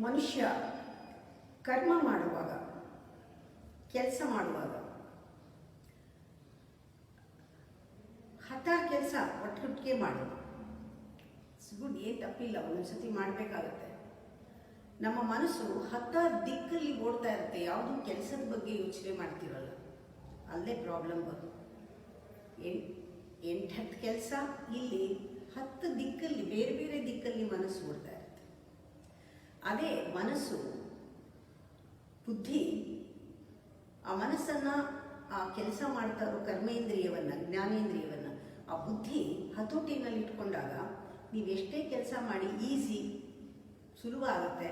ಮನುಷ್ಯ ಕರ್ಮ ಮಾಡುವಾಗ, ಕೆಲಸ ಮಾಡುವಾಗ ಹತ್ತಾರು ಕೆಲಸ ಒಟ್ಟೊಟ್ಟಿಗೆ ಮಾಡೋದು ಗುಡ್, ಏನು ತಪ್ಪಿಲ್ಲ, ಒಂದೊಂದ್ಸತಿ ಮಾಡಬೇಕಾಗತ್ತೆ. ನಮ್ಮ ಮನಸ್ಸು ಹತ್ತಾರು ದಿಕ್ಕಲ್ಲಿ ಓಡ್ತಾ ಇರುತ್ತೆ, ಯಾವುದೂ ಕೆಲಸದ ಬಗ್ಗೆ ಯೋಚನೆ ಮಾಡ್ತಿರಲ್ಲ. ಅಲ್ಲೇ ಪ್ರಾಬ್ಲಮ್ ಬರೋದು. 8-10 ಕೆಲಸ ಇಲ್ಲಿ 10 ದಿಕ್ಕಲ್ಲಿ, ಬೇರೆ ಬೇರೆ ದಿಕ್ಕಲ್ಲಿ ಮನಸ್ಸು ಓಡ್ತಾ ಇರುತ್ತೆ. ಅದೇ ಮನಸ್ಸು, ಬುದ್ಧಿ, ಆ ಮನಸ್ಸನ್ನು, ಆ ಕೆಲಸ ಮಾಡ್ತಾ ಇರೋ ಕರ್ಮೇಂದ್ರಿಯವನ್ನು, ಜ್ಞಾನೇಂದ್ರಿಯವನ್ನು, ಆ ಬುದ್ಧಿ ಹತೋಟಿನಲ್ಲಿ ಇಟ್ಕೊಂಡಾಗ ನೀವು ಎಷ್ಟೇ ಕೆಲಸ ಮಾಡಿ ಈಸಿ, ಸುಲಭ ಆಗುತ್ತೆ,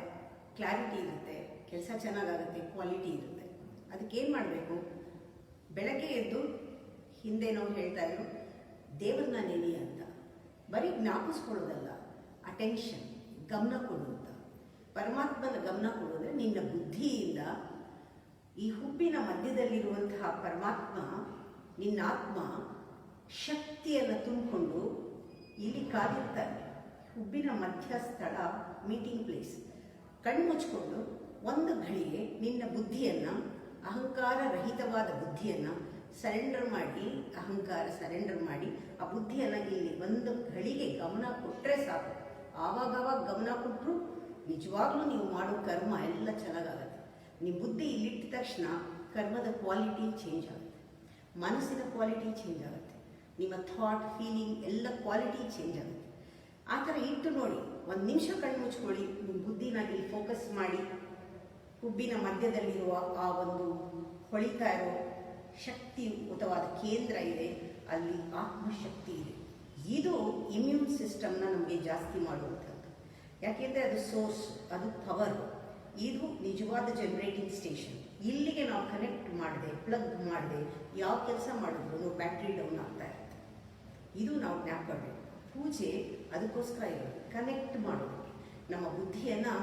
ಕ್ಲಾರಿಟಿ ಇರುತ್ತೆ, ಕೆಲಸ ಚೆನ್ನಾಗಾಗುತ್ತೆ, ಕ್ವಾಲಿಟಿ ಇರುತ್ತೆ. ಅದಕ್ಕೇನು ಮಾಡಬೇಕು? ಬೆಳಗ್ಗೆ ಎದ್ದು, ಹಿಂದೆ ನಾವು ಹೇಳ್ತಾ ಇದ್ರು ದೇವ್ರನ್ನ ನೆನೆ ಅಂತ, ಬರೀ ಜ್ಞಾಪಿಸ್ಕೊಳ್ಳೋದಲ್ಲ, ಅಟೆನ್ಷನ್, ಗಮನ ಕೊಡು ಅಂತ. ಪರಮಾತ್ಮನ ಗಮನ ಕೊಡೋದ್ರೆ ನಿನ್ನ ಬುದ್ಧಿಯಿಂದ ಈ ಹುಬ್ಬಿನ ಮಧ್ಯದಲ್ಲಿರುವಂತಹ ಪರಮಾತ್ಮ, ನಿನ್ನ ಆತ್ಮ ಶಕ್ತಿಯನ್ನು ತುಂಬಿಕೊಂಡು ಇಲ್ಲಿ ಕಾದಿರ್ತಾರೆ. ಹುಬ್ಬಿನ ಮಧ್ಯ ಸ್ಥಳ, ಮೀಟಿಂಗ್ ಪ್ಲೇಸ್. ಕಣ್ಣು ಮುಚ್ಕೊಂಡು ಒಂದು ಘಳಿಗೆ ನಿನ್ನ ಬುದ್ಧಿಯನ್ನು, ಅಹಂಕಾರ ರಹಿತವಾದ ಬುದ್ಧಿಯನ್ನು ಸರೆಂಡರ್ ಮಾಡಿ, ಅಹಂಕಾರ ಸರೆಂಡರ್ ಮಾಡಿ, ಆ ಬುದ್ಧಿಯನ್ನು ಇಲ್ಲಿ ಒಂದು ಘಳಿಗೆ ಗಮನ ಕೊಟ್ಟರೆ ಸಾಕು. ಆವಾಗವಾಗ ಗಮನ ಕೊಟ್ಟರು ನಿಜವಾಗ್ಲೂ ನೀವು ಮಾಡೋ ಕರ್ಮ ಎಲ್ಲ ಚೆನ್ನಾಗಾಗುತ್ತೆ. ನಿಮ್ಮ ಬುದ್ಧಿ ಇಲ್ಲಿಟ್ಟ ತಕ್ಷಣ ಕರ್ಮದ ಕ್ವಾಲಿಟಿ ಚೇಂಜ್ ಆಗುತ್ತೆ, ಮನಸ್ಸಿನ ಕ್ವಾಲಿಟಿ ಚೇಂಜ್ ಆಗುತ್ತೆ, ನಿಮ್ಮ ಥಾಟ್, ಫೀಲಿಂಗ್ ಎಲ್ಲ ಕ್ವಾಲಿಟಿ ಚೇಂಜ್ ಆಗುತ್ತೆ. ಆ ಥರ ಇಟ್ಟು ನೋಡಿ, ಒಂದು ನಿಮಿಷ ಕಣ್ಣು ಮುಚ್ಕೊಳ್ಳಿ, ನಿಮ್ಮ ಬುದ್ಧಿನ ಇಲ್ಲಿ ಫೋಕಸ್ ಮಾಡಿ, ಹುಬ್ಬಿನ ಮಧ್ಯದಲ್ಲಿರುವ ಆ ಒಂದು ಹೊಳಿತಾ ಇರೋ ಶಕ್ತಿಯುತವಾದ ಕೇಂದ್ರ ಇದೆ, ಅಲ್ಲಿ ಆತ್ಮಶಕ್ತಿ ಇದೆ. ಇದು ಇಮ್ಯೂನ್ ಸಿಸ್ಟಮ್ನ ನಮಗೆ ಜಾಸ್ತಿ ಮಾಡುವಂಥದ್ದು. ಯಾಕೆಂದರೆ ಅದು ಸೋರ್ಸ್, ಅದು ಪವರ್. ಇದು ನಿಜವಾದ ಜನರೇಟಿಂಗ್ ಸ್ಟೇಷನ್. ಇಲ್ಲಿಗೆ ನಾವು ಕನೆಕ್ಟ್ ಮಾಡದೆ, ಪ್ಲಗ್ ಮಾಡದೆ ಯಾವ ಕೆಲಸ ಮಾಡಿದ್ರು ಬ್ಯಾಟ್ರಿ ಡೌನ್ ಆಗ್ತಾ ಇರುತ್ತೆ. ಇದು ನಾವು ಜ್ಞಾಪಕಬೇಕು. ಪೂಜೆ ಅದಕ್ಕೋಸ್ಕರ ಇರೋದು, ಕನೆಕ್ಟ್ ಮಾಡೋದಕ್ಕೆ. ನಮ್ಮ ಬುದ್ಧಿಯನ್ನು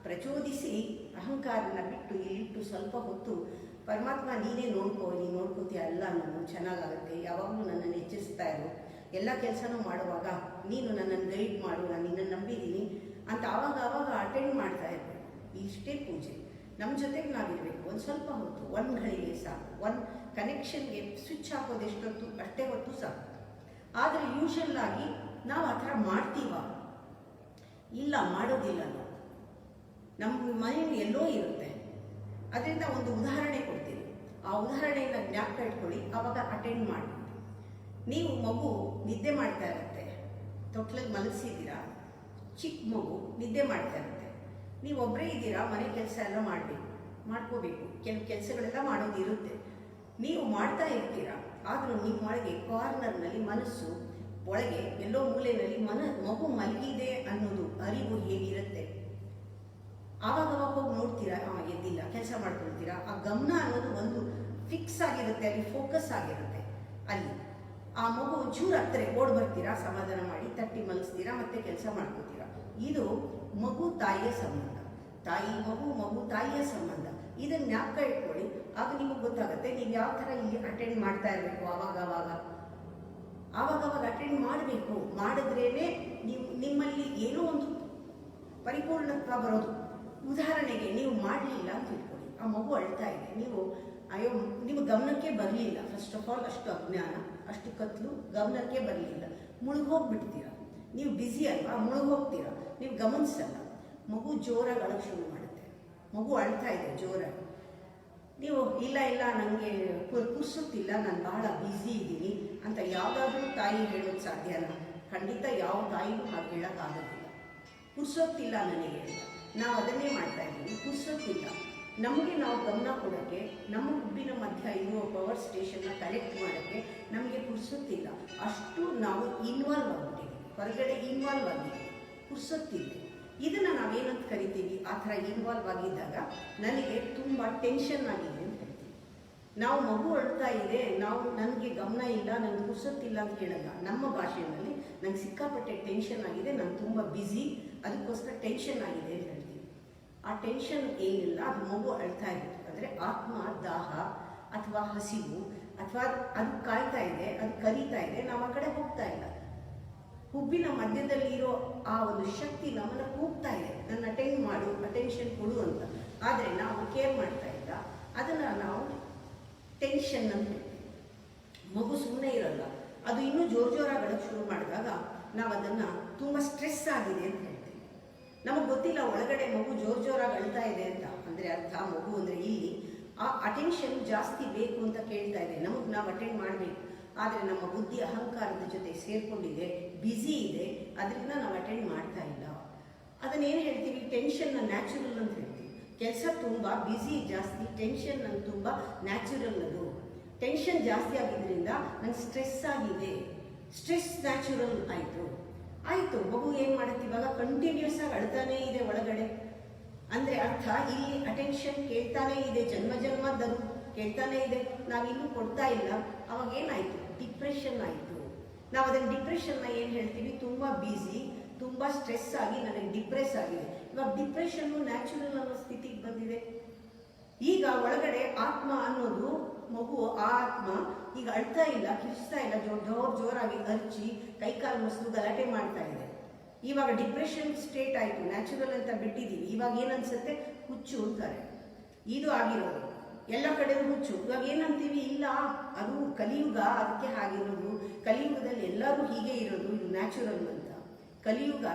ಪ್ರಚೋದಿಸಿ, ಅಹಂಕಾರನ ಬಿಟ್ಟು ಇಲ್ಲಿಟ್ಟು ಸ್ವಲ್ಪ ಹೊತ್ತು ಪರಮಾತ್ಮ ನೀನೇ ನೋಡ್ಕೋ, ನೀನು ನೋಡ್ಕೋತೀಯ, ಎಲ್ಲ ನಾನು ಚೆನ್ನಾಗಾಗುತ್ತೆ, ಯಾವಾಗಲೂ ನನ್ನನ್ನು ಎಚ್ಚರಿಸ್ತಾ ಇರು, ಎಲ್ಲ ಕೆಲಸನೂ ಮಾಡುವಾಗ ನೀನು ನನ್ನನ್ನು ಗೈಡ್ ಮಾಡು, ನಾನು ನಿನ್ನನ್ನು ನಂಬಿದ್ದೀನಿ ಅಂತ ಆವಾಗ ಅಟೆಂಡ್ ಮಾಡ್ತಾ ಇರಬೇಕು. ಇಷ್ಟೇ ಪೂಜೆ. ನಮ್ಮ ಜೊತೆಗೆ ನಾವಿರಬೇಕು. ಒಂದು ಸ್ವಲ್ಪ ಹೊತ್ತು, ಒಂದು ಘಳಿಗೆ ಸಾಕು. ಒಂದು ಕನೆಕ್ಷನ್ಗೆ ಸ್ವಿಚ್ ಹಾಕೋದು ಎಷ್ಟೊತ್ತು, ಅಷ್ಟೇ ಹೊತ್ತು ಸಾಕು. ಆದರೆ ಯೂಶಲ್ ಆಗಿ ನಾವು ಆ ಥರ ಮಾಡ್ತೀವ? ಇಲ್ಲ, ಮಾಡೋದಿಲ್ಲ. ನಾವು ನಮ್ಮ ಮೈಂಡ್ ಎಲ್ಲೋ ಇರುತ್ತೆ. ಅದರಿಂದ ಒಂದು ಉದಾಹರಣೆ ಕೊಡ್ತೀನಿ. ಆ ಉದಾಹರಣೆಯನ್ನು ಜ್ಞಾಪಕ ಇಟ್ಕೊಳ್ಳಿ, ಆವಾಗ ಅಟೆಂಡ್ ಮಾಡಿ. ನೀವು ಮಗು ನಿದ್ದೆ ಮಾಡ್ತಾ ಇರುತ್ತೆ, ತೊಟ್ಲಲ್ಲಿ ಮಲಗಿಸಿದ್ದೀರಾ, ಚಿಕ್ಕ ಮಗು ನಿದ್ದೆ ಮಾಡ್ತಾ ಇರುತ್ತೆ. ನೀವು ಒಬ್ಬರೇ ಇದ್ದೀರಾ, ಮನೆ ಕೆಲಸ ಎಲ್ಲ ಮಾಡ್ಕೋಬೇಕು, ಕೆಲವು ಕೆಲಸಗಳೆಲ್ಲ ಮಾಡೋದಿರುತ್ತೆ. ನೀವು ಮಾಡ್ತಾ ಇರ್ತೀರಾ, ಆದರೂ ನಿಮ್ಮೊಳಗೆ ಕಾರ್ನರ್ನಲ್ಲಿ ಮನಸ್ಸು, ಒಳಗೆ ಎಲ್ಲೋ ಮೂಲೆಯಲ್ಲಿ ಮಗು ಮಲಗಿದೆ ಅನ್ನೋದು ಅರಿವು ಹೇಗಿರುತ್ತೆ. ಆವಾಗ ಹೋಗಿ ನೋಡ್ತೀರಾ, ಎದ್ದಿಲ್ಲ, ಕೆಲಸ ಮಾಡ್ಕೊಳ್ತೀರಾ. ಆ ಗಮನ ಅನ್ನೋದು ಒಂದು ಫಿಕ್ಸ್ ಆಗಿರುತ್ತೆ, ಅಲ್ಲಿ ಫೋಕಸ್ ಆಗಿರುತ್ತೆ. ಅಲ್ಲಿ ಆ ಮಗು ಚೂರು ಹತ್ತಿರ ಓಡ್ ಬರ್ತೀರಾ, ಸಮಾಧಾನ ಮಾಡಿ ತಟ್ಟಿ ಮಲಗಿಸ್ತೀರಾ, ಮತ್ತೆ ಕೆಲಸ ಮಾಡ್ಕೋತೀರಾ. ಇದು ಮಗು ತಾಯಿಯ ಸಂಬಂಧ, ತಾಯಿ ಮಗು, ಮಗು ತಾಯಿಯ ಸಂಬಂಧ. ಇದನ್ನು ಜ್ಞಾಪಕ ಇಟ್ಕೊಳ್ಳಿ. ಆಗ ನಿಮಗೆ ಗೊತ್ತಾಗುತ್ತೆ ನೀವು ಯಾವ ಥರ ಇಲ್ಲಿ ಅಟೆಂಡ್ ಮಾಡ್ತಾ ಇರಬೇಕು. ಆವಾಗವಾಗ ಅಟೆಂಡ್ ಮಾಡಬೇಕು. ಮಾಡಿದ್ರೇ ನಿಮ್ಮಲ್ಲಿ ಏನೋ ಒಂದು ಪರಿಪೂರ್ಣತ್ವ ಬರೋದು. ಉದಾಹರಣೆಗೆ ನೀವು ಮಾಡಲಿಲ್ಲ ಅಂತ ಇಟ್ಕೊಳ್ಳಿ, ಆ ಮಗು ಅಳ್ತಾ ಇದೆ, ನೀವು ಅಯ್ಯೋ ನಿಮ್ಮ ಗಮನಕ್ಕೆ ಬರಲಿಲ್ಲ. ಫಸ್ಟ್ ಆಫ್ ಆಲ್ ಅಷ್ಟು ಅಜ್ಞಾನ, ಅಷ್ಟು ಕತ್ಲು, ಗಮನಕ್ಕೆ ಬರಲಿಲ್ಲ, ಮುಳುಗೋಗ್ಬಿಡ್ತೀರ. ನೀವು ಬ್ಯುಸಿ ಅಲ್ವಾ, ಮುಳುಗೋಗ್ತೀರ, ನೀವು ಗಮನಿಸಲ್ಲ. ಮಗು ಜೋರಾಗಿ ಅಳಕ್ಕೆ ಶುರು ಮಾಡುತ್ತೆ, ಮಗು ಅಳ್ತಾ ಇದೆ ಜೋರಾಗಿ. ನೀವು ಇಲ್ಲ ನನಗೆ ಪುರ್ಸುತ್ತಿಲ್ಲ, ನಾನು ಬಹಳ ಬ್ಯುಸಿ ಇದ್ದೀನಿ ಅಂತ ಯಾವುದಾದ್ರೂ ತಾಯಿ ಹೇಳೋದು ಸಾಧ್ಯನಾ? ಖಂಡಿತ ಯಾವ ತಾಯಿಗೂ ಹಾಗೆ ಹೇಳೋಕ್ಕಾಗೋದಿಲ್ಲ. ಪುರ್ಸೊತ್ತಿಲ್ಲ ನನಗೆ ಅಂತ ನಾವು ಅದನ್ನೇ ಮಾಡ್ತಾ ಇದ್ದೀವಿ. ಪುರ್ಸೊತ್ತಿಲ್ಲ. ನಮಗೆ ನಾವು ಗಮನ ಕೊಡೋಕ್ಕೆ, ನಮ್ಮ ಹುಬ್ಬಿನ ಮಧ್ಯ ಇರುವ ಪವರ್ ಸ್ಟೇಷನ್ನ ಕನೆಕ್ಟ್ ಮಾಡೋಕ್ಕೆ ನಮಗೆ ಪುರ್ಸೊತ್ತಿಲ್ಲ. ಅಷ್ಟು ನಾವು ಇನ್ವಾಲ್ವ್ ಆಗಿಬಿಟ್ಟಿದ್ದೀವಿ, ಹೊರಗಡೆ ಇನ್ವಾಲ್ವ್ ಆಗಿದ್ದೀವಿ, ಪುರ್ಸೊತ್ತಿಲ್ಲ. ಇದನ್ನು ನಾವೇನಂತ ಕರಿತೀವಿ? ಆ ಥರ ಇನ್ವಾಲ್ವ್ ಆಗಿದ್ದಾಗ ನನಗೆ ತುಂಬ ಟೆನ್ಷನ್ ಆಗಿದೆ ಅಂತ ಹೇಳ್ತೀವಿ. ನಾವು ಮಗು ಅಳ್ತಾ ಇದೆ, ನನಗೆ ಗಮನ ಇಲ್ಲ, ನನಗೆ ಪುರ್ಸೊತ್ತಿಲ್ಲ ಅಂತ ಹೇಳಲ್ಲ. ನಮ್ಮ ಭಾಷೆಯಲ್ಲಿ ನನಗೆ ಸಿಕ್ಕಾಪಟ್ಟೆ ಟೆನ್ಷನ್ ಆಗಿದೆ, ನಾನು ತುಂಬ ಬ್ಯುಸಿ, ಅದಕ್ಕೋಸ್ಕರ ಟೆನ್ಷನ್ ಆಗಿದೆ ಅಂತ ಹೇಳ್ತೀವಿ. ಆ ಟೆನ್ಷನ್ ಏನಿಲ್ಲ, ಅದು ಮಗು ಅಳ್ತಾ ಇರುತ್ತೆ. ಅಂದರೆ ಆತ್ಮ ದಾಹ ಅಥವಾ ಹಸಿವು ಅಥವಾ ಅದು ಕಾಯ್ತಾ ಇದೆ, ಅದು ಕರೀತಾ ಇದೆ, ನಾವು ಆ ಕಡೆ ಹೋಗ್ತಾ ಇಲ್ಲ. ಹುಬ್ಬಿನ ಮಧ್ಯದಲ್ಲಿ ಇರೋ ಆ ಒಂದು ಶಕ್ತಿ ನಮ್ಮನ್ನು ಕೂಗ್ತಾ ಇದೆ, ನನ್ನ ಅಟೆಂಡ್ ಮಾಡು, ಅಟೆನ್ಷನ್ ಆದರೆ ನಾವು ಕೇರ್ ಮಾಡ್ತಾ ಇಲ್ಲ, ಅದನ್ನು ನಾವು ಟೆನ್ಷನ್ ಅಂತ ಹೇಳ್ತೀವಿ. ಮಗು ಸುಮ್ಮನೆ ಇರಲ್ಲ, ಅದು ಇನ್ನೂ ಜೋರಾಗಿ ಅಳಕ್ಕೆ ಶುರು ಮಾಡಿದಾಗ ನಾವು ಅದನ್ನು ತುಂಬ ಸ್ಟ್ರೆಸ್ ಆಗಿದೆ ಅಂತ ಹೇಳ್ತೀವಿ. ನಮಗೆ ಗೊತ್ತಿಲ್ಲ ಒಳಗಡೆ ಮಗು ಜೋರಾಗಿ ಅಳ್ತಾ ಇದೆ ಅಂತ. ಅಂದರೆ ಅರ್ಥ ಮಗು ಅಂದರೆ ಇಲ್ಲಿ ಆ ಅಟೆನ್ಷನ್ ಜಾಸ್ತಿ ಬೇಕು ಅಂತ ಕೇಳ್ತಾ ಇದೆ, ನಮಗೆ ನಾವು ಅಟೆಂಡ್ ಮಾಡಬೇಕು. ಆದರೆ ನಮ್ಮ ಬುದ್ಧಿ ಅಹಂಕಾರದ ಜೊತೆ ಸೇರಿಕೊಂಡಿದೆ, ಬ್ಯುಸಿ ಇದೆ, ಅದರಿಂದ ನಾವು ಅಟೆಂಡ್ ಮಾಡ್ತಾ ಇಲ್ಲ. ಅದನ್ನೇನು ಹೇಳ್ತೀವಿ, ಟೆನ್ಷನ್ನ ನ್ಯಾಚುರಲ್ ಅಂತ ಹೇಳ್ತೀವಿ. ಕೆಲಸ ತುಂಬ, ಬ್ಯುಸಿ ಜಾಸ್ತಿ, ಟೆನ್ಷನ್ ನಂಗೆ ತುಂಬ ನ್ಯಾಚುರಲ್. ಅದು ಟೆನ್ಷನ್ ಜಾಸ್ತಿ ಆಗಿದ್ದರಿಂದ ನಂಗೆ ಸ್ಟ್ರೆಸ್ ಆಗಿದೆ, ಸ್ಟ್ರೆಸ್ ನ್ಯಾಚುರಲ್ ಆಯಿತು. ಮಗು ಏನು ಮಾಡುತ್ತೆ ಇವಾಗ, ಕಂಟಿನ್ಯೂಸ್ ಆಗಿ ಅಳ್ತಾನೇ ಇದೆ ಒಳಗಡೆ. ಅಂದರೆ ಅರ್ಥ ಇಲ್ಲಿ ಅಟೆನ್ಷನ್ ಕೇಳ್ತಾನೇ ಇದೆ, ಜನ್ಮದದು ಕೇಳ್ತಾನೇ ಇದೆ, ನಾವಿನ್ನೂ ಕೊಡ್ತಾ ಇಲ್ಲ. ಅವಾಗ ಏನಾಯಿತು, ಡಿಪ್ರೆಷನ್ ಆಯಿತು. ನಾವು ಅದನ್ನು ಡಿಪ್ರೆಷನ್ನ ಏನು ಹೇಳ್ತೀವಿ, ತುಂಬ ಬ್ಯುಸಿ, ತುಂಬ ಸ್ಟ್ರೆಸ್ ಆಗಿ ನನಗೆ ಡಿಪ್ರೆಸ್ ಆಗಿದೆ. ಇವಾಗ ಡಿಪ್ರೆಷನ್ನು ನ್ಯಾಚುರಲ್ ಅನ್ನೋ ಸ್ಥಿತಿಗೆ ಬಂದಿದೆ. ಈಗ ಒಳಗಡೆ ಆತ್ಮ ಅನ್ನೋದು ಮಗು, ಆ ಆತ್ಮ ಈಗ ಅಳ್ತಾ ಇಲ್ಲ, ಕಿರ್ಚ್ತಾ ಇಲ್ಲ, ಜೋರಾಗಿ ಅರ್ಚಿ ಕೈಕಾಲು ಮುಸ್ದು ಗಲಾಟೆ ಮಾಡ್ತಾ ಇದೆ. ಇವಾಗ ಡಿಪ್ರೆಷನ್ ಸ್ಟೇಟ್ ಆಯಿತು, ನ್ಯಾಚುರಲ್ ಅಂತ ಬಿಟ್ಟಿದ್ದೀವಿ. ಇವಾಗ ಏನನ್ಸುತ್ತೆ, ಹುಚ್ಚು ಅಂತಾರೆ. ಇದು ಆಗಿರೋದು ಎಲ್ಲ ಕಡೆಯೂ ಹುಚ್ಚು. ಇವಾಗ ಏನಂತೀವಿ, ಇಲ್ಲ ಅದು ಕಲಿಯುಗ, ಅದಕ್ಕೆ ಆಗಿರೋದು. ಕಲಿಯುಗದಲ್ಲಿ ಎಲ್ಲರೂ ಹೀಗೆ ಇರೋದು, ಇದು ನ್ಯಾಚುರಲ್ ಅಂತ. ಕಲಿಯುಗ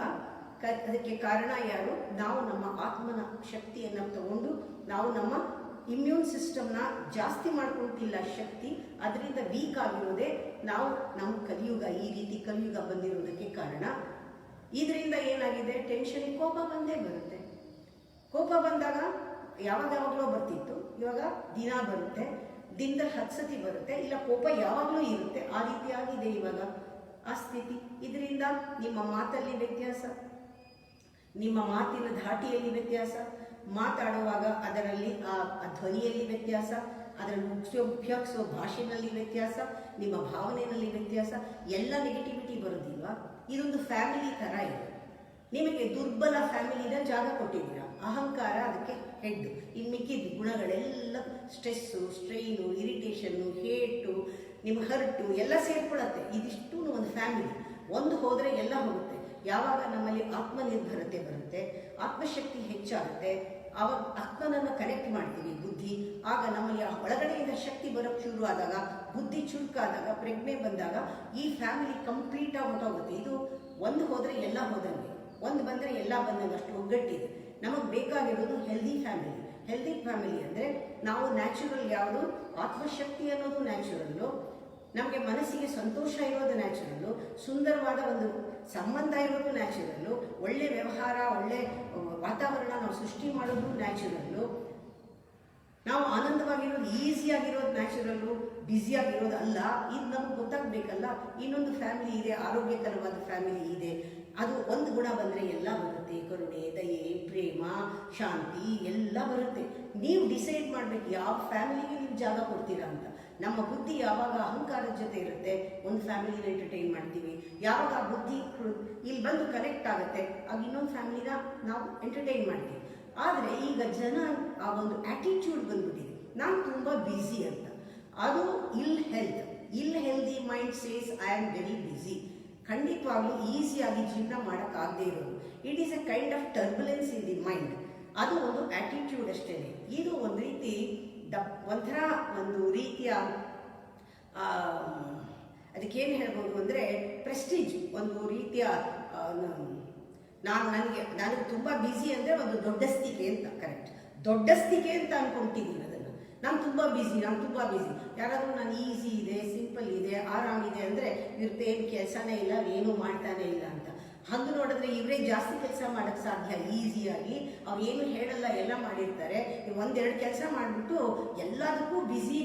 ಅದಕ್ಕೆ ಕಾರಣ ಯಾರು, ನಾವು ನಮ್ಮ ಆತ್ಮನ ಶಕ್ತಿಯನ್ನು ತಗೊಂಡು ನಾವು ನಮ್ಮ ಇಮ್ಯೂನ್ ಸಿಸ್ಟಮ್ನ ಜಾಸ್ತಿ ಮಾಡ್ಕೊಳ್ತಿಲ್ಲ ಶಕ್ತಿ, ಅದರಿಂದ ವೀಕ್ ಆಗಿರೋದೇ ನಾವು ನಮ್ಮ ಕಲಿಯುಗ, ಈ ರೀತಿ ಕಲಿಯುಗ ಬಂದಿರೋದಕ್ಕೆ ಕಾರಣ. ಇದರಿಂದ ಏನಾಗಿದೆ, ಟೆನ್ಷನ್, ಕೋಪ ಬಂದೇ ಬರುತ್ತೆ. ಕೋಪ ಬಂದಾಗ ಯಾವಾಗಲೂ ಬರ್ತಿತ್ತು, ಇವಾಗ ದಿನ ಬರುತ್ತೆ, ದಿನದಲ್ಲಿ 10 ಸತಿ ಬರುತ್ತೆ, ಇಲ್ಲ ಕೋಪ ಯಾವಾಗಲೂ ಇರುತ್ತೆ. ಆ ರೀತಿ ಆಗಿದೆ ಇವಾಗ ಆ ಸ್ಥಿತಿ. ಇದರಿಂದ ನಿಮ್ಮ ಮಾತಲ್ಲಿ ವ್ಯತ್ಯಾಸ, ನಿಮ್ಮ ಮಾತಿನ ಧಾಟಿಯಲ್ಲಿ ವ್ಯತ್ಯಾಸ, ಮಾತಾಡುವಾಗ ಅದರಲ್ಲಿ ಆ ಧ್ವನಿಯಲ್ಲಿ ವ್ಯತ್ಯಾಸ, ಅದರಲ್ಲಿ ಉಪಯೋಗಿಸೋ ಭಾಷೆಯಲ್ಲಿ ವ್ಯತ್ಯಾಸ, ನಿಮ್ಮ ಭಾವನೆಯಲ್ಲಿ ವ್ಯತ್ಯಾಸ, ಎಲ್ಲ ನೆಗೆಟಿವಿಟಿ ಬರೋದಿಲ್ವಾ. ಇದೊಂದು ಫ್ಯಾಮಿಲಿ ಥರ ಇದೆ. ನಿಮಗೆ ದುರ್ಬಲ ಫ್ಯಾಮಿಲಿನ ಜಾಗ ಕೊಟ್ಟಿದ್ದೀರಾ, ಅಹಂಕಾರ ಅದಕ್ಕೆ ಹೆಡ್. ಇನ್ನು ಮಿಕ್ಕಿದ ಗುಣಗಳೆಲ್ಲ ಸ್ಟ್ರೆಸ್ಸು, ಸ್ಟ್ರೈನು, ಇರಿಟೇಷನ್ನು, ಹೇಟು, ನಿಮ್ಮ ಹರ್ಟು ಎಲ್ಲ ಸೇರ್ಕೊಳ್ಳುತ್ತೆ. ಇದಿಷ್ಟು ಒಂದು ಫ್ಯಾಮಿಲಿ. ಒಂದು ಹೋದರೆ ಎಲ್ಲ ಹೋಗುತ್ತೆ. ಯಾವಾಗ ನಮ್ಮಲ್ಲಿ ಆತ್ಮನಿರ್ಭರತೆ ಬರುತ್ತೆ, ಆತ್ಮಶಕ್ತಿ ಹೆಚ್ಚಾಗುತ್ತೆ, ಆವಾಗ ಆತ್ಮನನ್ನು ಕನೆಕ್ಟ್ ಮಾಡ್ತೀವಿ ಬುದ್ಧಿ. ಆಗ ನಮ್ಮಲ್ಲಿ ಆ ಒಳಗಡೆಯಿಂದ ಶಕ್ತಿ ಬರೋಕ್ಕೆ ಶುರು ಆದಾಗ, ಬುದ್ಧಿ ಚುರುಕಾದಾಗ, ಪ್ರಜ್ಞೆ ಬಂದಾಗ ಈ ಫ್ಯಾಮಿಲಿ ಕಂಪ್ಲೀಟಾಗಿ ಹೊರಟೋಗುತ್ತೆ. ಇದು ಒಂದು ಹೋದರೆ ಎಲ್ಲ ಹೋದಂಗೆ, ಒಂದು ಬಂದರೆ ಎಲ್ಲ ಬಂದಂಗೆ, ಅಷ್ಟು ಒಗ್ಗಟ್ಟಿದೆ. ನಮಗೆ ಬೇಕಾಗಿರೋದು ಹೆಲ್ದಿ ಫ್ಯಾಮಿಲಿ. ಹೆಲ್ದಿ ಫ್ಯಾಮಿಲಿ ಅಂದರೆ ನಾವು ನ್ಯಾಚುರಲ್ ಯಾವುದು, ಆತ್ಮಶಕ್ತಿ ಅನ್ನೋದು ನ್ಯಾಚುರಲ್ಲು, ನಮಗೆ ಮನಸ್ಸಿಗೆ ಸಂತೋಷ ಇರೋದು ನ್ಯಾಚುರಲ್ಲು, ಸುಂದರವಾದ ಒಂದು ಸಂಬಂಧ ಇರೋದು ನ್ಯಾಚುರಲ್ಲು, ಒಳ್ಳೆ ವ್ಯವಹಾರ, ಒಳ್ಳೆ ವಾತಾವರಣ ನಾವು ಸೃಷ್ಟಿ ಮಾಡೋದು ನ್ಯಾಚುರಲ್ಲು, ನಾವು ಆನಂದವಾಗಿರೋದು, ಈಸಿಯಾಗಿರೋದು ನ್ಯಾಚುರಲ್ಲು, ಬ್ಯುಸಿಯಾಗಿರೋದು ಅಲ್ಲ. ಇದು ನಮಗೆ ಗೊತ್ತಾಗಬೇಕಲ್ಲ. ಇನ್ನೊಂದು ಫ್ಯಾಮಿಲಿ ಇದೆ, ಆರೋಗ್ಯಕರವಾದ ಫ್ಯಾಮಿಲಿ ಇದೆ. ಅದು ಒಂದು ಗುಣ ಬಂದರೆ ಎಲ್ಲ ಬರುತ್ತೆ, ಕರುಣೆ, ದಯೆ, ಪ್ರೇಮ, ಶಾಂತಿ ಎಲ್ಲ ಬರುತ್ತೆ. ನೀವು ಡಿಸೈಡ್ ಮಾಡಬೇಕು ಯಾವ ಫ್ಯಾಮಿಲಿಗೆ ನೀವು ಜಾಗ ಕೊಡ್ತೀರಾ ಅಂತ. ನಮ್ಮ ಬುದ್ಧಿ ಯಾವಾಗ ಅಹಂಕಾರದ ಜೊತೆ ಇರುತ್ತೆ, ಒಂದು ಫ್ಯಾಮಿಲಿನ ಎಂಟರ್ಟೈನ್ ಮಾಡ್ತೀವಿ. ಯಾವಾಗ ಆ ಬುದ್ಧಿ ಇಲ್ಲಿ ಬಂದು ಕನೆಕ್ಟ್ ಆಗುತ್ತೆ, ಆಗ ಇನ್ನೊಂದು ಫ್ಯಾಮಿಲಿನ ನಾವು ಎಂಟರ್ಟೈನ್ ಮಾಡ್ತೀವಿ. ಆದರೆ ಈಗ ಜನ ಆ ಒಂದು ಆ್ಯಟಿಟ್ಯೂಡ್ ಬಂದ್ಬಿಟ್ಟಿದೆ, ನಾನು ತುಂಬ ಬ್ಯುಸಿ ಅಂತ. ಅದು ಇಲ್ healthy mind says I am very busy. ಖಂಡಿತವಾಗ್ಲೂ ಈಸಿಯಾಗಿ ಜೀವನ ಮಾಡೋಕ್ಕಾಗದೇ ಇರೋದು. It is A kind of turbulence in the mind. ಅದು ಒಂದು ಆ್ಯಟಿಟ್ಯೂಡ್ ಅಷ್ಟೇ. ಇದು ಒಂದು ರೀತಿ ಒಂಥರ ಒಂದು ರೀತಿಯ ಅದಕ್ಕೇನು ಹೇಳ್ಬೋದು ಅಂದರೆ ಪ್ರೆಸ್ಟೀಜ್, ಒಂದು ರೀತಿಯ ನನಗೆ ತುಂಬ ಬ್ಯುಸಿ ಅಂದರೆ ಒಂದು ದೊಡ್ಡಸ್ತಿಕೆ ಅಂತ. ಕರೆಕ್ಟ್, ದೊಡ್ಡಸ್ತಿಕೆ ಅಂತ ಅಂದ್ಕೊಳ್ತಿದ್ದೀನಿ ಅದನ್ನು. ನಾನು ತುಂಬ ಬ್ಯುಸಿ. ಯಾರಾದರೂ ನಾನು ಈಸಿ ಇದೆ, ಸಿಂಪಲ್ ಇದೆ, ಆರಾಮಿದೆ ಅಂದರೆ ಇವ್ರದ್ದೇನು ಕೆಲಸನೇ ಇಲ್ಲ, ಏನೂ ಮಾಡ್ತಾನೆ ಇಲ್ಲ ಅಂತ. ಹಂಗೆ ನೋಡಿದ್ರೆ ಇವರೇ ಜಾಸ್ತಿ ಕೆಲಸ ಮಾಡೋಕ್ಕೆ ಸಾಧ್ಯ ಈಸಿಯಾಗಿ. ಅವ್ರು ಏನು ಹೇಳಲ್ಲ, ಎಲ್ಲ ಮಾಡಿರ್ತಾರೆ. ಒಂದೆರಡು ಕೆಲಸ ಮಾಡಿಬಿಟ್ಟು ಎಲ್ಲದಕ್ಕೂ ಬ್ಯುಸಿ.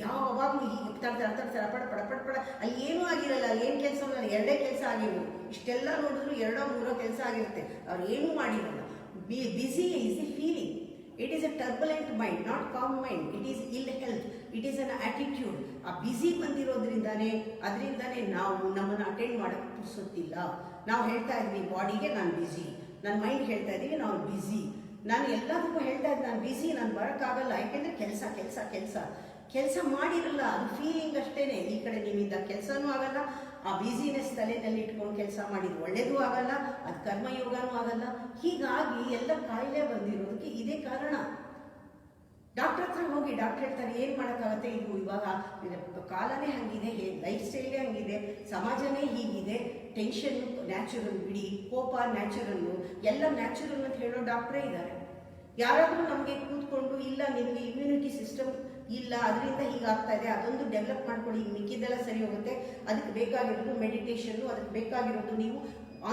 ಯಾವಾಗಲೂ ಹೀಗೆ ತಡ್ತಾರೆ ಪಡ. ಅಲ್ಲಿ ಏನೂ ಆಗಿರಲ್ಲ, ಅಲ್ಲಿ ಏನು ಕೆಲಸ ಇಲ್ಲ, ಎರಡೇ ಕೆಲಸ ಆಗಿರೋದು. ಇಷ್ಟೆಲ್ಲ ನೋಡಿದ್ರು 2-3 ಕೆಲಸ ಆಗಿರುತ್ತೆ, ಅವ್ರು ಏನೂ ಮಾಡಿರಲ್ಲ. Busy is A feeling. It is a turbulent mind, not calm mind. It is ill health. It is an attitude. ಆ ಬ್ಯುಸಿ ಬಂದಿರೋದ್ರಿಂದಾನೇ, ಅದರಿಂದಾನೇ ನಾವು ನಮ್ಮನ್ನು ಅಟೆಂಡ್ ಮಾಡೋಕ್ಕೆ ಪುರ್ಸೊತ್ತಿಲ್ಲ. ನಾವು ಹೇಳ್ತಾ ಇದ್ವಿ ಬಾಡಿಗೆ ನಾನು ಬ್ಯುಸಿ, ನನ್ನ ಮೈಂಡ್ ಹೇಳ್ತಾ ಇದ್ದೀವಿ ನಾವು ಬ್ಯುಸಿ. ನಾನು ಎಲ್ಲದಕ್ಕೂ ಹೇಳ್ತಾ ಇದ್ದೆ ನಾನು ಬ್ಯುಸಿ, ನಾನು ಬರೋಕ್ಕಾಗಲ್ಲ, ಯಾಕೆಂದರೆ ಕೆಲಸ ಮಾಡಿರಲ್ಲ, ಅದು ಫೀಲಿಂಗ್ ಅಷ್ಟೇ. ಈ ಕಡೆ ನಿಮ್ಮಿಂದ ಕೆಲಸನೂ ಆಗಲ್ಲ, ಆ ಬಿಸಿನೆಸ್ ತಲೆನಲ್ಲಿ ಇಟ್ಕೊಂಡು ಕೆಲಸ ಮಾಡಿದ್ರು ಒಳ್ಳೇದು ಆಗಲ್ಲ, ಅದು ಕರ್ಮಯೋಗನೂ ಆಗಲ್ಲ. ಹೀಗಾಗಿ ಎಲ್ಲ ಕಾಯಿಲೆ ಬಂದಿರೋದಕ್ಕೆ ಇದೇ ಕಾರಣ. ಡಾಕ್ಟರ್ ಹತ್ರ ಹೋಗಿ ಡಾಕ್ಟರ್ ಹೇಳ್ತಾರೆ ಏನು ಮಾಡೋಕ್ಕಾಗತ್ತೆ, ಇದು ಇವಾಗ ಕಾಲನೇ ಹಂಗಿದೆ, ಲೈಫ್ ಸ್ಟೈಲೇ ಹಂಗಿದೆ, ಸಮಾಜನೇ ಹೀಗಿದೆ, ಟೆನ್ಷನ್ ನ್ಯಾಚುರಲ್ ಬಿಡಿ, ಕೋಪ ನ್ಯಾಚುರಲ್ಲು, ಎಲ್ಲ ನ್ಯಾಚುರಲ್ ಅಂತ ಹೇಳೋ ಡಾಕ್ಟ್ರೇ ಇದ್ದಾರೆ. ಯಾರಾದರೂ ನಮಗೆ ಕೂತ್ಕೊಂಡು ಇಲ್ಲ ನಿಮಗೆ ಇಮ್ಯುನಿಟಿ ಸಿಸ್ಟಮ್ ಇಲ್ಲ ಅದರಿಂದ ಹೀಗಾಗ್ತಾ ಇದೆ, ಅದೊಂದು ಡೆವಲಪ್ ಮಾಡ್ಕೊಳ್ಳಿ, ಮಿಕ್ಕಿದ್ದೆಲ್ಲ ಸರಿ ಹೋಗುತ್ತೆ, ಅದಕ್ಕೆ ಬೇಕಾಗಿರೋದು ಮೆಡಿಟೇಷನ್ನು, ಅದಕ್ಕೆ ಬೇಕಾಗಿರೋದು ನೀವು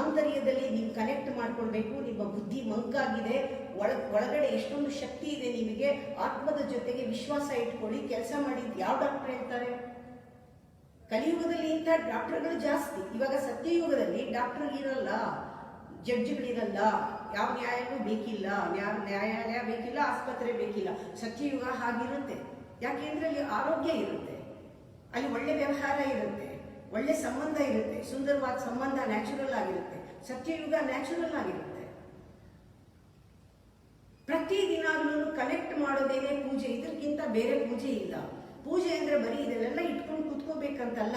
ಆಂತರ್ಯದಲ್ಲಿ ನೀವು ಕನೆಕ್ಟ್ ಮಾಡ್ಕೊಳ್ಬೇಕು, ನಿಮ್ಮ ಬುದ್ಧಿ ಮಂಕಾಗಿದೆ, ಒಳಗಡೆ ಎಷ್ಟೊಂದು ಶಕ್ತಿ ಇದೆ ನಿಮಗೆ, ಆತ್ಮದ ಜೊತೆಗೆ ವಿಶ್ವಾಸ ಇಟ್ಕೊಳ್ಳಿ, ಕೆಲಸ ಮಾಡಿ. ಯಾವ ಡಾಕ್ಟರ್ ಹೇಳ್ತಾರೆ? ಕಲಿಯುಗದಲ್ಲಿ ಇಂಥ ಡಾಕ್ಟರ್ಗಳು ಜಾಸ್ತಿ. ಇವಾಗ ಸತ್ಯಯುಗದಲ್ಲಿ ಡಾಕ್ಟರ್ ಇರಲ್ಲ, ಜಡ್ಜ್ಗಳಿರಲ್ಲ, ಯಾವ ನ್ಯಾಯವೂ ಬೇಕಿಲ್ಲ, ನ್ಯಾಯಾಲಯ ಬೇಕಿಲ್ಲ, ಆಸ್ಪತ್ರೆ ಬೇಕಿಲ್ಲ. ಸತ್ಯಯುಗ ಹಾಗಿರುತ್ತೆ. ಯಾಕೆಂದ್ರೆ ಅಲ್ಲಿ ಆರೋಗ್ಯ ಇರುತ್ತೆ, ಅಲ್ಲಿ ಒಳ್ಳೆ ವ್ಯವಹಾರ ಇರುತ್ತೆ, ಒಳ್ಳೆ ಸಂಬಂಧ ಇರುತ್ತೆ, ಸುಂದರವಾದ ಸಂಬಂಧ ನ್ಯಾಚುರಲ್ ಆಗಿರುತ್ತೆ. ಸತ್ಯಯುಗ ನ್ಯಾಚುರಲ್ ಆಗಿರುತ್ತೆ. ಪ್ರತಿದಿನಾಗ್ಲೂ ಕನೆಕ್ಟ್ ಮಾಡೋದೇನೆ ಪೂಜೆ, ಇದಕ್ಕಿಂತ ಬೇರೆ ಪೂಜೆ ಇಲ್ಲ. ಪೂಜೆ ಅಂದ್ರೆ ಬರೀ ಇದನ್ನೆಲ್ಲ ಇಟ್ಕೊಂಡು ಕೂತ್ಕೋಬೇಕಂತಲ್ಲ,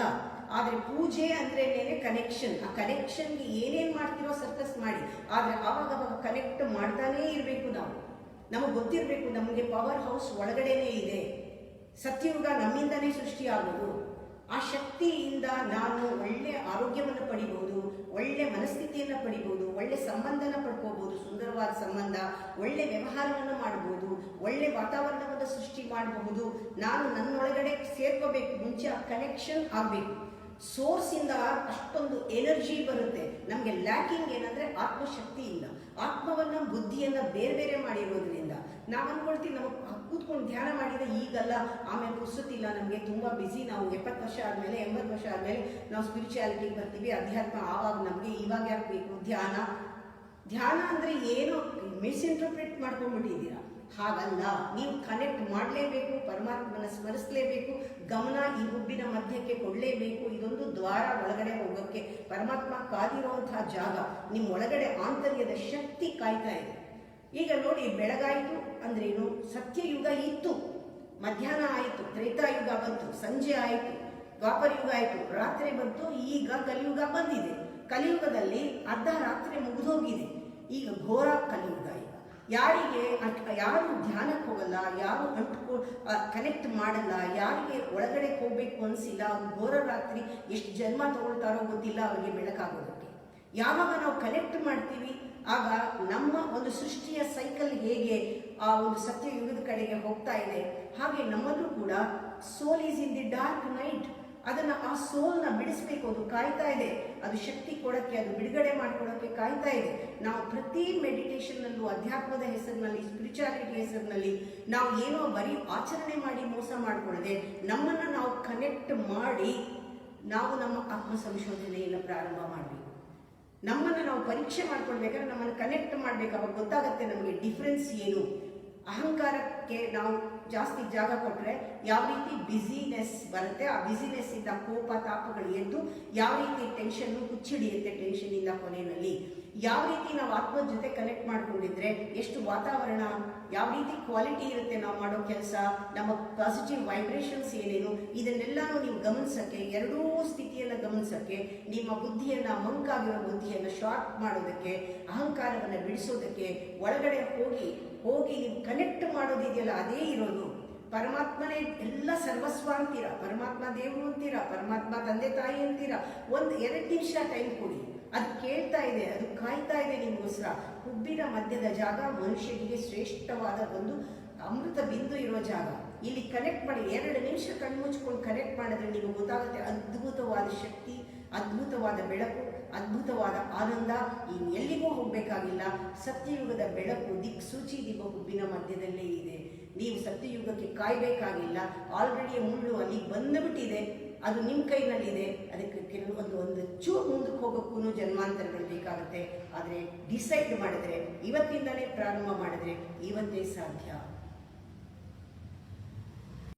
ಆದ್ರೆ ಪೂಜೆ ಅಂದ್ರೇನೆ ಕನೆಕ್ಷನ್. ಆ ಕನೆಕ್ಷನ್ಗೆ ಏನೇನ್ ಮಾಡ್ತಿರೋ ಸರ್ಕಸ್ ಮಾಡಿ, ಆದ್ರೆ ಆವಾಗ ಕನೆಕ್ಟ್ ಮಾಡ್ತಾನೇ ಇರಬೇಕು. ನಮಗೆ ಗೊತ್ತಿರಬೇಕು ನಮಗೆ ಪವರ್ ಹೌಸ್ ಒಳಗಡೆನೆ ಇದೆ. ಸತ್ಯಯುಗ ನಮ್ಮಿಂದನೇ ಸೃಷ್ಟಿಯಾಗೋದು. ಆ ಶಕ್ತಿಯಿಂದ ನಾನು ಒಳ್ಳೆ ಆರೋಗ್ಯವನ್ನು ಪಡಿಬಹುದು, ಒಳ್ಳೆ ಮನಸ್ಥಿತಿಯನ್ನು ಪಡಿಬಹುದು, ಒಳ್ಳೆ ಸಂಬಂಧನ ಪಡ್ಕೋಬಹುದು, ಸುಂದರವಾದ ಸಂಬಂಧ, ಒಳ್ಳೆ ವ್ಯವಹಾರವನ್ನು ಮಾಡಬಹುದು, ಒಳ್ಳೆ ವಾತಾವರಣವನ್ನು ಸೃಷ್ಟಿ ಮಾಡಬಹುದು. ನಾನು ನನ್ನೊಳಗಡೆ ಸೇರ್ಕೋಬೇಕು, ಮುಂಚೆ ಆ ಕನೆಕ್ಷನ್ ಆಗಬೇಕು. ಸೋರ್ಸ್ ಇಂದ ಅಷ್ಟೊಂದು ಎನರ್ಜಿ ಬರುತ್ತೆ. ನಮಗೆ ಲ್ಯಾಕಿಂಗ್ ಏನಂದ್ರೆ ಆತ್ಮಶಕ್ತಿ ಇಲ್ಲ. ಆತ್ಮವನ್ನ ಬುದ್ಧಿಯನ್ನ ಬೇರೆ ಬೇರೆ ಮಾಡಿರೋದ್ರಿಂದ ನಾವು ಅನ್ಕೊಳ್ತೀವಿ ನಮಗೆ ಕೂತ್ಕೊಂಡು ಧ್ಯಾನ ಮಾಡಿದ್ರೆ ಈಗಲ್ಲ, ಆಮೇಲೆ ಪುರ್ಸೊತ್ತಿಲ್ಲ, ನಮಗೆ ತುಂಬಾ ಬಿಸಿ, ನಾವು 70 ವರ್ಷ ಆದ್ಮೇಲೆ 80 ವರ್ಷ ಆದ್ಮೇಲೆ ನಾವು ಸ್ಪಿರಿಚುಯಾಲಿಟಿಗೆ ಬರ್ತೀವಿ, ಅಧ್ಯಾತ್ಮ ಆವಾಗ ನಮಗೆ ಇವಾಗ ಯಾಕೆ ಬೇಕು ಧ್ಯಾನ. ಧ್ಯಾನ ಅಂದ್ರೆ ಏನೋ ಮಿಸ್ಇಂಟರ್ಪ್ರಿಟ್ ಮಾಡ್ಕೊಂಡ್ಬಿಟ್ಟಿದ್ದೀರಾ. ಹಾಗಲ್ಲ, ನೀವು ಕನೆಕ್ಟ್ ಮಾಡಲೇಬೇಕು, ಪರಮಾತ್ಮನ ಸ್ಮರಿಸಲೇಬೇಕು, ಗಮನ ಈ ಹುಬ್ಬಿನ ಮಧ್ಯಕ್ಕೆ ಕೊಡಲೇಬೇಕು. ಇದೊಂದು ದ್ವಾರ ಒಳಗಡೆ ಹೋಗೋಕ್ಕೆ. ಪರಮಾತ್ಮ ಕಾದಿರುವಂತಹ ಜಾಗ, ನಿಮ್ಮ ಒಳಗಡೆ ಆಂತರ್ಯದ ಶಕ್ತಿ ಕಾಯ್ತಾ ಇದೆ. ಈಗ ನೋಡಿ, ಬೆಳಗಾಯಿತು ಅಂದ್ರೇನು? ಸತ್ಯಯುಗ ಇತ್ತು, ಮಧ್ಯಾಹ್ನ ಆಯಿತು, ತ್ರೇತಾಯುಗ ಬಂತು, ಸಂಜೆ ಆಯಿತು, ದ್ವಾಪರ ಯುಗ ಆಯಿತು, ರಾತ್ರಿ ಬಂತು, ಈಗ ಕಲಿಯುಗ ಬಂದಿದೆ. ಕಲಿಯುಗದಲ್ಲಿ ಅರ್ಧ ರಾತ್ರಿ ಮುಗಿದೋಗಿದೆ, ಈಗ ಘೋರ ಕಲಿಯುಗ. ಯಾರು ಧ್ಯಾನಕ್ಕೆ ಹೋಗಲ್ಲ, ಯಾರು ಕನೆಕ್ಟ್ ಮಾಡಲ್ಲ, ಯಾರಿಗೆ ಒಳಗಡೆ ಹೋಗ್ಬೇಕು ಅನ್ಸಿಲ್ಲ, ಅವ್ರು ಘೋರ ರಾತ್ರಿ ಎಷ್ಟು ಜನ್ಮ ತಗೊಳ್ತಾರೋ ಗೊತ್ತಿಲ್ಲ ಅವ್ರಿಗೆ ಬೆಳಕಾಗೋದಕ್ಕೆ. ಯಾವಾಗ ನಾವು ಕನೆಕ್ಟ್ ಮಾಡ್ತೀವಿ ಆಗ ನಮ್ಮ ಒಂದು ಸೃಷ್ಟಿಯ ಸೈಕಲ್ ಹೇಗೆ ಆ ಒಂದು ಸತ್ಯಯುಗದ ಕಡೆಗೆ ಹೋಗ್ತಾ ಇದೆ, ಹಾಗೆ ನಮ್ಮಲ್ಲೂ ಕೂಡ soul is in the dark night. ಅದನ್ನ ಆ ಸೋಲ್ನ ಬಿಡಿಸ್ಬೇಕು, ಅದು ಕಾಯ್ತಾ ಇದೆ. ಅದು ಶಕ್ತಿ ಕೊಡಕ್ಕೆ, ಅದು ಬಿಡುಗಡೆ ಮಾಡ್ಕೊಡಕ್ಕೆ ಕಾಯ್ತಾ ಇದೆ. ನಾವು ಪ್ರತಿ ಮೆಡಿಟೇಷನ್ನಲ್ಲೂ ಅಧ್ಯಾತ್ಮದ ಹೆಸರಿನಲ್ಲಿ, ಸ್ಪಿರಿಚುಯಾಲಿಟಿ ಹೆಸರಿನಲ್ಲಿ ನಾವು ಏನೋ ಬರೀ ಆಚರಣೆ ಮಾಡಿ ಮೋಸ ಮಾಡ್ಕೊಳ್ಳದೆ ನಮ್ಮನ್ನು ನಾವು ಕನೆಕ್ಟ್ ಮಾಡಿ ನಾವು ನಮ್ಮ ಆತ್ಮ ಸಂಶೋಧನೆಯನ್ನು ಪ್ರಾರಂಭ ಮಾಡಬೇಕು. ನಮ್ಮನ್ನು ನಾವು ಪರೀಕ್ಷೆ ಮಾಡ್ಕೊಳ್ಬೇಕಾದ್ರೆ ನಮ್ಮನ್ನು ಕನೆಕ್ಟ್ ಮಾಡಬೇಕು. ಅವಾಗ ಗೊತ್ತಾಗುತ್ತೆ ನಮಗೆ ಡಿಫ್ರೆನ್ಸ್ ಏನು. ಅಹಂಕಾರಕ್ಕೆ ನಾವು ಜಾಸ್ತಿ ಜಾಗ ಕೊಟ್ಟರೆ ಯಾವ ರೀತಿ ಬಿಸಿನೆಸ್ ಬರುತ್ತೆ, ಆ ಬಿಸಿನೆಸ್ ಇಂದ ಕೋಪ ತಾಪಗಳು ಎದ್ದು ಯಾವ ರೀತಿ ಟೆನ್ಷನ್ನು ಹುಚ್ಚಿಡಿಯುತ್ತೆ, ಟೆನ್ಷನಿಂದ ಕೊನೆಯಲ್ಲಿ ಯಾವ ರೀತಿ ನಾವು ಆತ್ಮದ ಜೊತೆ ಕನೆಕ್ಟ್ ಮಾಡ್ಕೊಂಡಿದ್ರೆ ಎಷ್ಟು ವಾತಾವರಣ, ಯಾವ ರೀತಿ ಕ್ವಾಲಿಟಿ ಇರುತ್ತೆ ನಾವು ಮಾಡೋ ಕೆಲಸ, ನಮ್ಮ ಪಾಸಿಟಿವ್ ವೈಬ್ರೇಷನ್ಸ್ ಏನೇನು, ಇದನ್ನೆಲ್ಲಾನು ನೀವು ಗಮನಿಸಕ್ಕೆ, ಎರಡೂ ಸ್ಥಿತಿಯನ್ನು ಗಮನಿಸಕ್ಕೆ, ನಿಮ್ಮ ಬುದ್ಧಿಯನ್ನ, ಮಂಕಾಗಿರೋ ಬುದ್ಧಿಯನ್ನು ಶಾರ್ಪ್ ಮಾಡೋದಕ್ಕೆ, ಅಹಂಕಾರವನ್ನು ಬಿಡಿಸೋದಕ್ಕೆ, ಒಳಗಡೆ ಹೋಗಿ ನೀವು ಕನೆಕ್ಟ್ ಮಾಡೋದಿದೆಯಲ್ಲ ಅದೇ ಇರೋದು. ಪರಮಾತ್ಮನೇ ಎಲ್ಲ ಸರ್ವಸ್ವ ಅಂತೀರಾ, ಪರಮಾತ್ಮ ದೇವರು ಅಂತೀರಾ, ಪರಮಾತ್ಮ ತಂದೆ ತಾಯಿ ಅಂತೀರಾ. 1-2 ನಿಮಿಷ ಟೈಮ್ ಕೊಡಿ, ಅದು ಕೇಳ್ತಾ ಇದೆ, ಅದು ಕಾಯ್ತಾ ಇದೆ ನಿಮಗೋಸ್ಕರ. ಹುಬ್ಬಿನ ಮಧ್ಯದ ಜಾಗ ಮನುಷ್ಯನಿಗೆ ಶ್ರೇಷ್ಠವಾದ ಒಂದು ಅಮೃತ ಬಿಂದು ಇರೋ ಜಾಗ. ಇಲ್ಲಿ ಕನೆಕ್ಟ್ ಮಾಡಿ 2 ನಿಮಿಷ ಕಣ್ಮುಚ್ಕೊಂಡು ಕನೆಕ್ಟ್ ಮಾಡಿದ್ರೆ ನಿಮಗೆ ಗೊತ್ತಾಗುತ್ತೆ ಅದ್ಭುತವಾದ ಶಕ್ತಿ, ಅದ್ಭುತವಾದ ಬೆಳಕು, ಅದ್ಭುತವಾದ ಆನಂದ. ಎಲ್ಲಿಗೂ ಹೋಗಬೇಕಾಗಿಲ್ಲ. ಸತ್ಯಯುಗದ ಬೆಳಕು ದಿಕ್ಸೂಚಿ ನಿಮ್ಮ ಹುಬ್ಬಿನ ಮಧ್ಯದಲ್ಲೇ ಇದೆ. ನೀವು ಸತ್ಯಯುಗಕ್ಕೆ ಕಾಯಬೇಕಾಗಿಲ್ಲ. ಆಲ್ರೆಡಿ ಮುಳ್ಳು ಅಲ್ಲಿ ಬಂದುಬಿಟ್ಟಿದೆ, ಅದು ನಿಮ್ಮ ಕೈನಲ್ಲಿದೆ. ಅದಕ್ಕೆ ಒಂದು ಚೂರು ಮುಂದಕ್ಕೆ ಹೋಗೋಕ್ಕೂ ಜನ್ಮಾಂತರಗಳು ಬೇಕಾಗುತ್ತೆ. ಆದರೆ ಡಿಸೈಡ್ ಮಾಡಿದ್ರೆ, ಇವತ್ತಿಂದಲೇ ಪ್ರಾರಂಭ ಮಾಡಿದ್ರೆ ಇವತ್ತೇ ಸಾಧ್ಯ.